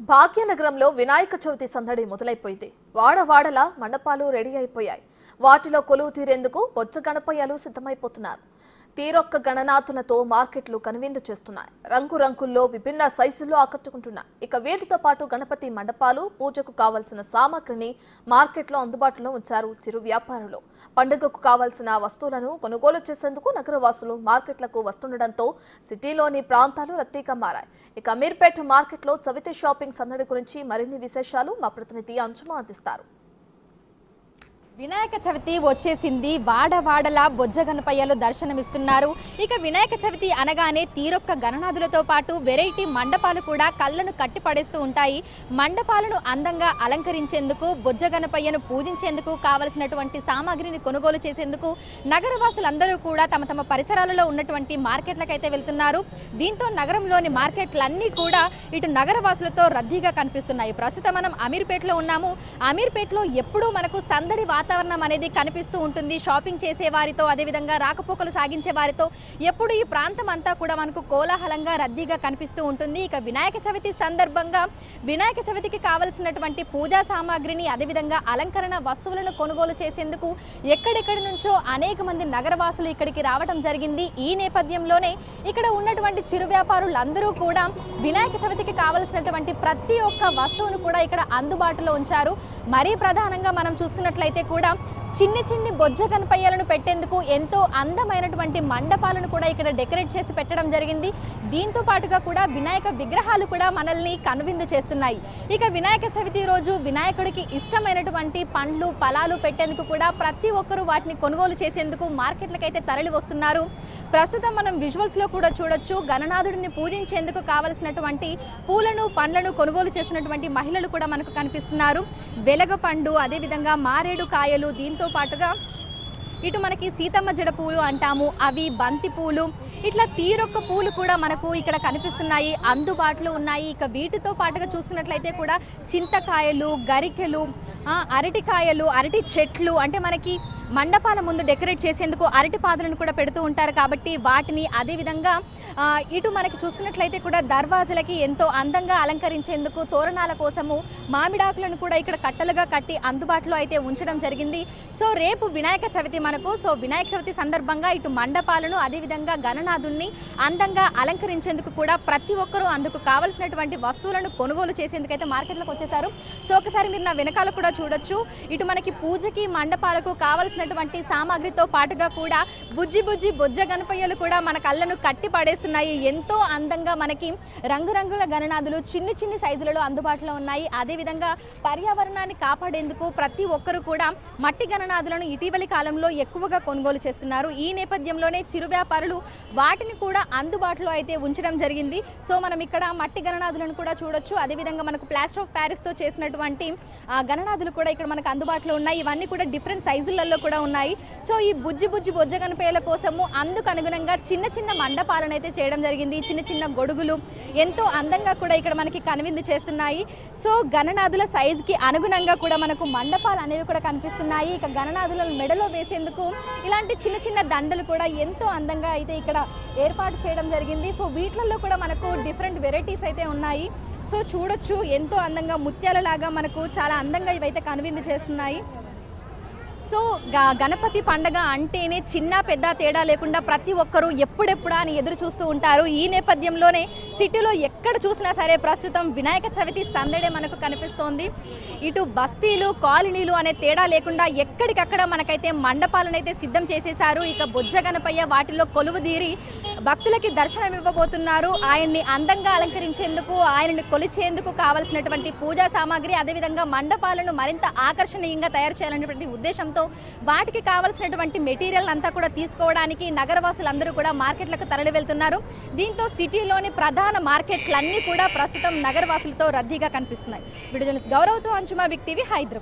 భాగ్యనగరంలో వినాయక చవితి సందడి మొదలైపోయింది. వాడవాడలా మండపాలు రెడీ అయిపోయాయి. వాటిలో కొలువు తీరేందుకు బొజ్జ గణపయ్యలు సిద్ధమైపోతున్నారు. తీరొక్క గణనాథులతో మార్కెట్లు కనువిందు చేస్తున్నాయి. రంగురంగుల్లో విభిన్న సైజుల్లో ఆకట్టుకుంటున్నాయి. ఇక వీటితో పాటు గణపతి మండపాలు, పూజకు కావలసిన సామాగ్రిని మార్కెట్లో అందుబాటులో ఉంచారు చిరు వ్యాపారులు. పండుగకు కావలసిన వస్తువులను కొనుగోలు చేసేందుకు నగరవాసులు మార్కెట్లకు వస్తుండటంతో సిటీలోని ప్రాంతాలు రద్దీగా మారాయి. ఇక అమీర్పేట మార్కెట్లో చవితి షాపింగ్ సందడి గురించి మరిన్ని విశేషాలు మా ప్రతినిధి అంజుమ అందిస్తారు. వినాయక చవితి వచ్చేసింది. వాడవాడలా బొజ్జ గణపయ్యలు దర్శనమిస్తున్నారు. ఇక వినాయక చవితి అనగానే తీరొక్క గణనాథులతో పాటు వెరైటీ మండపాలు కూడా కళ్ళను కట్టిపడేస్తూ ఉంటాయి. మండపాలను అందంగా అలంకరించేందుకు, బొజ్జ గణపయ్యను పూజించేందుకు కావలసినటువంటి సామాగ్రిని కొనుగోలు చేసేందుకు నగరవాసులందరూ కూడా తమ తమ పరిసరాలలో ఉన్నటువంటి మార్కెట్లకైతే వెళ్తున్నారు. దీంతో నగరంలోని మార్కెట్లన్నీ కూడా ఇటు నగరవాసులతో రద్దీగా కనిపిస్తున్నాయి. ప్రస్తుతం మనం అమీర్పేటలో ఉన్నాము. అమీర్పేటలో ఎప్పుడూ మనకు సందడి వాతావరణం అనేది కనిపిస్తూ ఉంటుంది. షాపింగ్ చేసే వారితో, అదేవిధంగా రాకపోకలు సాగించే వారితో ఎప్పుడు ఈ ప్రాంతం అంతా కూడా మనకు కోలాహలంగా రద్దీగా కనిపిస్తూ ఉంటుంది. ఇక వినాయక చవితి సందర్భంగా వినాయక చవితికి కావలసినటువంటి పూజా సామాగ్రిని, అదేవిధంగా అలంకరణ వస్తువులను కొనుగోలు చేసేందుకు ఎక్కడెక్కడి నుంచో అనేక మంది నగరవాసులు ఇక్కడికి రావడం జరిగింది. ఈ నేపథ్యంలోనే ఇక్కడ ఉన్నటువంటి చిరు వ్యాపారులందరూ కూడా వినాయక చవితికి కావలసినటువంటి ప్రతి ఒక్క వస్తువును కూడా ఇక్కడ అందుబాటులో ఉంచారు. మరీ ప్రధానంగా మనం చూసుకున్నట్లయితే కూడా చిన్ని బొజ్జ గణపయ్యలను పెట్టేందుకు ఎంతో అందమైనటువంటి మండపాలను కూడా ఇక్కడ డెకరేట్ చేసి పెట్టడం జరిగింది. దీంతో పాటుగా కూడా వినాయక విగ్రహాలు కూడా మనల్ని కనువిందు చేస్తున్నాయి. ఇక వినాయక చవితి రోజు వినాయకుడికి ఇష్టమైనటువంటి పండ్లు, ఫలాలు పెట్టేందుకు కూడా ప్రతి ఒక్కరూ వాటిని కొనుగోలు చేసేందుకు మార్కెట్లకైతే తరలి వస్తున్నారు. ప్రస్తుతం మనం విజువల్స్లో కూడా చూడొచ్చు. గణనాథుడిని పూజించేందుకు కావలసినటువంటి పూలను, పండ్లను కొనుగోలు చేస్తున్నటువంటి మహిళలు కూడా మనకు కనిపిస్తున్నారు. వెలగపండు, అదేవిధంగా మారేడు కాయలు, దీంతో పాటుగా ఇటు మనకి సీతమ్మ జడ పూలు అంటాము, అవి బంతి పూలు, ఇట్లా తీరొక్క పూలు కూడా మనకు ఇక్కడ కనిపిస్తున్నాయి, అందుబాటులో ఉన్నాయి. ఇక వీటితో పాటుగా చూసుకున్నట్లయితే కూడా చింతకాయలు, గరికెలు, అరటికాయలు, అరటి చెట్లు, అంటే మనకి మండపాల ముందు డెకరేట్ చేసేందుకు అరటి పాదులను కూడా పెడుతూ ఉంటారు కాబట్టి వాటిని, అదేవిధంగా ఇటు మనకి చూసుకున్నట్లయితే కూడా దర్వాజలకి ఎంతో అందంగా అలంకరించేందుకు తోరణాల కోసము మామిడాకులను కూడా ఇక్కడ కట్టలుగా కట్టి అందుబాటులో అయితే ఉంచడం జరిగింది. సో రేపు వినాయక చవితి మనకు. సో వినాయక చవితి సందర్భంగా ఇటు మండపాలను, అదేవిధంగా గణనాథుల్ని అందంగా అలంకరించేందుకు కూడా ప్రతి ఒక్కరూ అందుకు కావలసినటువంటి వస్తువులను కొనుగోలు చేసేందుకైతే మార్కెట్లోకి వచ్చేసారు. సో ఒకసారి మీరు నా వెనకాల కూడా చూడొచ్చు. ఇటు మనకి పూజకి, మండపాలకు కావలసినటువంటి సామాగ్రితో పాటుగా కూడా బొజ్జ గణపయ్యలు కూడా మన కళ్ళను కట్టి పడేస్తున్నాయి. ఎంతో అందంగా మనకి రంగురంగుల గణనాథులు చిన్ని సైజులలో అందుబాటులో ఉన్నాయి. అదేవిధంగా పర్యావరణాన్ని కాపాడేందుకు ప్రతి ఒక్కరూ కూడా మట్టి గణనాథులను ఇటీవలి కాలంలో ఎక్కువగా కొనుగోలు చేస్తున్నారు. ఈ నేపథ్యంలోనే చిరు వ్యాపారులు వాటిని కూడా అందుబాటులో అయితే ఉంచడం జరిగింది. సో మనం ఇక్కడ మట్టి గణనాథులను కూడా చూడొచ్చు. అదేవిధంగా మనకు ప్లాస్టర్ ఆఫ్ ప్యారిస్తో చేసినటువంటి గణనాథులు కూడా ఇక్కడ మనకు అందుబాటులో ఉన్నాయి. ఇవన్నీ కూడా డిఫరెంట్ సైజులలో కూడా ఉన్నాయి. సో ఈ బొజ్జ గణపయ్యల కోసము అందుకు అనుగుణంగా చిన్న మండపాలను అయితే చేయడం జరిగింది. చిన్న గొడుగులు ఎంతో అందంగా కూడా ఇక్కడ మనకి కనువిందు చేస్తున్నాయి. సో గణనాథుల సైజుకి అనుగుణంగా కూడా మనకు మండపాలు అనేవి కూడా కనిపిస్తున్నాయి. ఇక గణనాథులను మెడలో వేసేందుకు ఇలాంటి చిన్న దండలు కూడా ఎంతో అందంగా అయితే ఇక్కడ ఏర్పాటు చేయడం జరిగింది. సో వీటిల్లో కూడా మనకు డిఫరెంట్ వెరైటీస్ అయితే ఉన్నాయి. సో చూడొచ్చు, ఎంతో అందంగా ముత్యాలలాగా మనకు చాలా అందంగా ఇవైతే కనువిందు చేస్తున్నాయి. సో గణపతి పండగ అంటేనే చిన్న పెద్ద తేడా లేకుండా ప్రతి ఒక్కరూ ఎప్పుడెప్పుడా అని ఎదురు చూస్తూ ఉంటారు. ఈ నేపథ్యంలోనే సిటీలో ఎక్కడ చూసినా సరే ప్రస్తుతం వినాయక చవితి సందడే మనకు కనిపిస్తోంది. ఇటు బస్తీలు, కాలనీలు అనే తేడా లేకుండా ఎక్కడికక్కడ మనకైతే మండపాలను అయితే సిద్ధం చేసేశారు. ఇక బొజ్జ గణపయ్య వాటిలో కొలువు తీరి భక్తులకి దర్శనం ఇవ్వబోతున్నారు. ఆయన్ని అందంగా అలంకరించేందుకు, ఆయనని కొలిచేందుకు కావలసినటువంటి పూజా సామాగ్రి, అదేవిధంగా మండపాలను మరింత ఆకర్షణీయంగా తయారు చేయాలనేటువంటి ఉద్దేశంతో వాటికి కావలసినటువంటి మెటీరియల్ అంతా కూడా తీసుకోవడానికి నగరవాసులందరూ కూడా మార్కెట్లకు తరలి వెళ్తున్నారు. దీంతో సిటీలోని ప్రధాన మార్కెట్లన్నీ కూడా ప్రస్తుతం నగరవాసులతో రద్దీగా కనిపిస్తున్నాయి. వీడియో జర్నలిస్ట్ గౌరవ్తో అంజుమ, బిగ్ టీవీ, హైదరాబాద్.